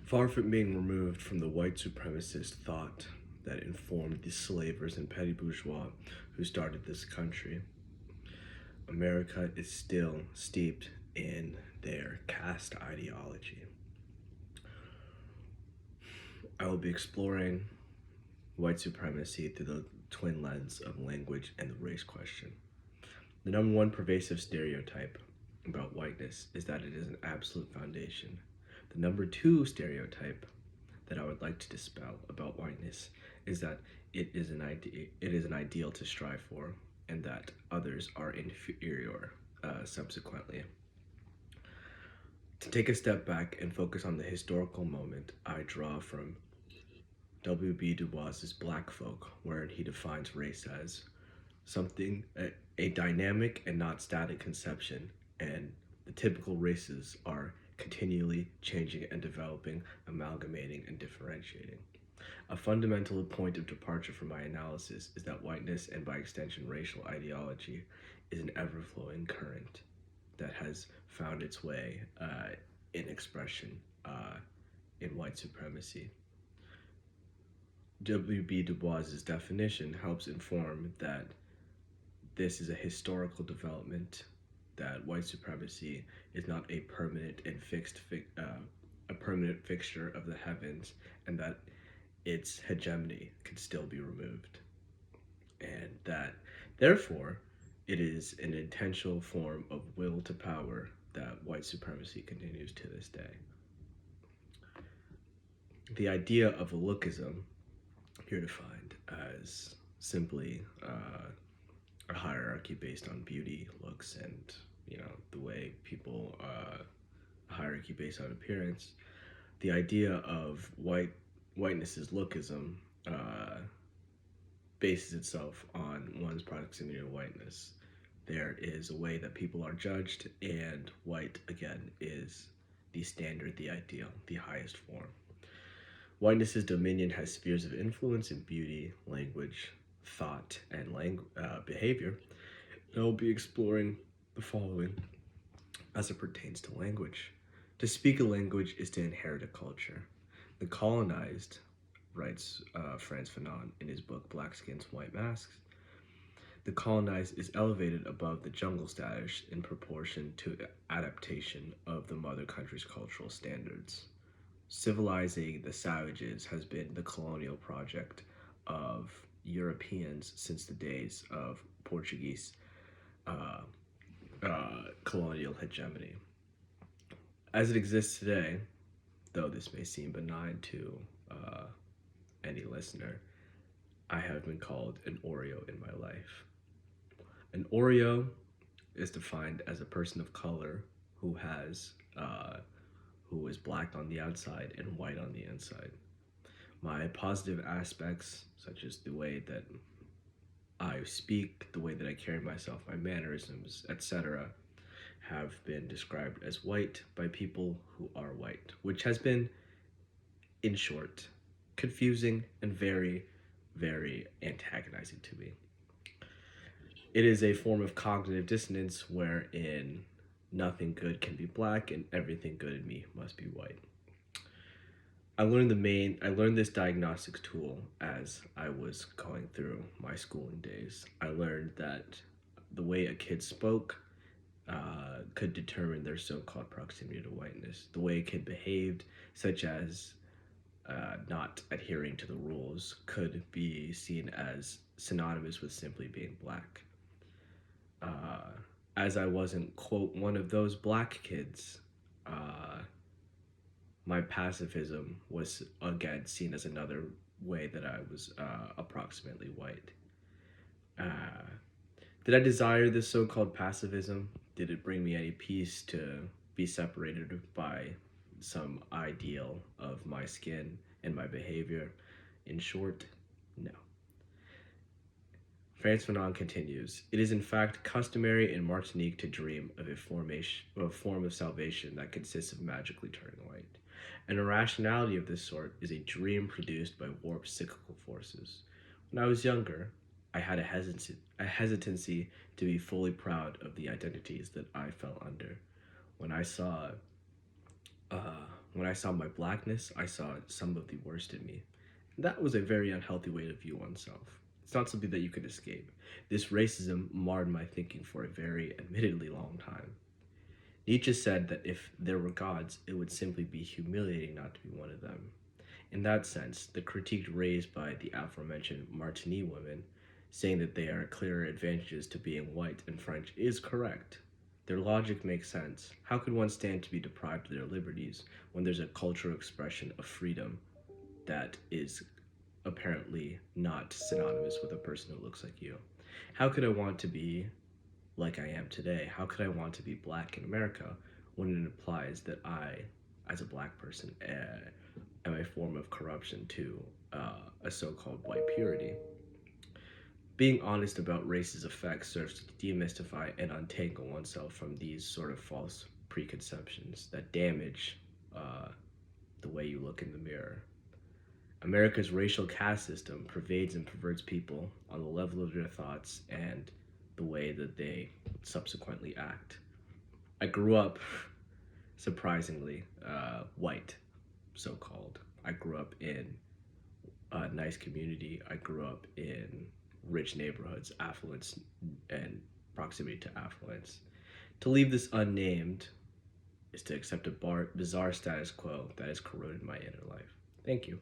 Far from being removed from the white supremacist thought that informed the slavers and petty bourgeois who started this country, America is still steeped in their caste ideology. I will be exploring white supremacy through the twin lens of language and the race question. The number one pervasive stereotype about whiteness is that it is an absolute foundation. The number two stereotype that I would like to dispel about whiteness is that it is an ideal to strive for, and that others are inferior subsequently. To take a step back and focus on the historical moment, I draw from W.B. Du Bois's Black Folk, where he defines race as a dynamic and not static conception, and the typical races are continually changing and developing, amalgamating and differentiating. A fundamental point of departure from my analysis is that whiteness, and by extension racial ideology, is an ever-flowing current that has found its way in expression in white supremacy. W.B. Du Bois's definition helps inform that this is a historical development, that white supremacy is not a permanent and a permanent fixture of the heavens, and that its hegemony can still be removed, and that therefore it is an intentional form of will to power that white supremacy continues to this day. The idea of a lookism, here defined as simply a hierarchy based on beauty, looks, and the way people a hierarchy based on appearance. The idea of whiteness as lookism bases itself on one's proximity to whiteness. There is a way that people are judged, and white again is the standard, the ideal, the highest form. Whiteness's dominion has spheres of influence in beauty, language, thought, and behavior. And I will be exploring the following as it pertains to language. To speak a language is to inherit a culture. The colonized, writes Frantz Fanon in his book Black Skins, White Masks, the colonized is elevated above the jungle status in proportion to adaptation of the mother country's cultural standards. Civilizing the savages has been the colonial project of Europeans since the days of Portuguese colonial hegemony. As it exists today, though this may seem benign to any listener, I have been called an Oreo in my life. An Oreo is defined as a person of color who is black on the outside and white on the inside. My positive aspects, such as the way that I speak, the way that I carry myself, my mannerisms, etc., have been described as white by people who are white, which has been, in short, confusing and very, very antagonizing to me. It is a form of cognitive dissonance wherein nothing good can be black and everything good in me must be white. I learned this diagnostics tool as I was going through my schooling days. I learned that the way a kid spoke could determine their so-called proximity to whiteness. The way a kid behaved, such as not adhering to the rules, could be seen as synonymous with simply being black. As I wasn't, quote, one of those black kids, my pacifism was again seen as another way that I was approximately white. Did I desire this so-called pacifism? Did it bring me any peace to be separated by some ideal of my skin and my behavior? In short, no. Frantz Fanon continues, it is in fact customary in Martinique to dream of a form of salvation that consists of magically turning white. An irrationality of this sort is a dream produced by warped cyclical forces. When I was younger, I had a hesitancy to be fully proud of the identities that I fell under. When I saw When I saw my blackness, I saw some of the worst in me. That was a very unhealthy way to view oneself. It's not something that you can escape. This racism marred my thinking for a very, admittedly long time. Nietzsche said that if there were gods, it would simply be humiliating not to be one of them. In that sense, the critique raised by the aforementioned Martini women, saying that they are clearer advantages to being white and French, is correct. Their logic makes sense. How could one stand to be deprived of their liberties when there's a cultural expression of freedom that is apparently not synonymous with a person who looks like you? How could I want to be like I am today? How could I want to be black in America when it implies that I, as a black person, am a form of corruption to a so called white purity? Being honest about race's effects serves to demystify and untangle oneself from these sort of false preconceptions that damage uh, the way you look in the mirror. America's racial caste system pervades and perverts people on the level of their thoughts and the way that they subsequently act. I grew up, surprisingly, white, so called. I grew up in a nice community. I grew up in rich neighborhoods, affluence, and proximity to affluence. To leave this unnamed is to accept a bizarre status quo that has corroded my inner life. Thank you.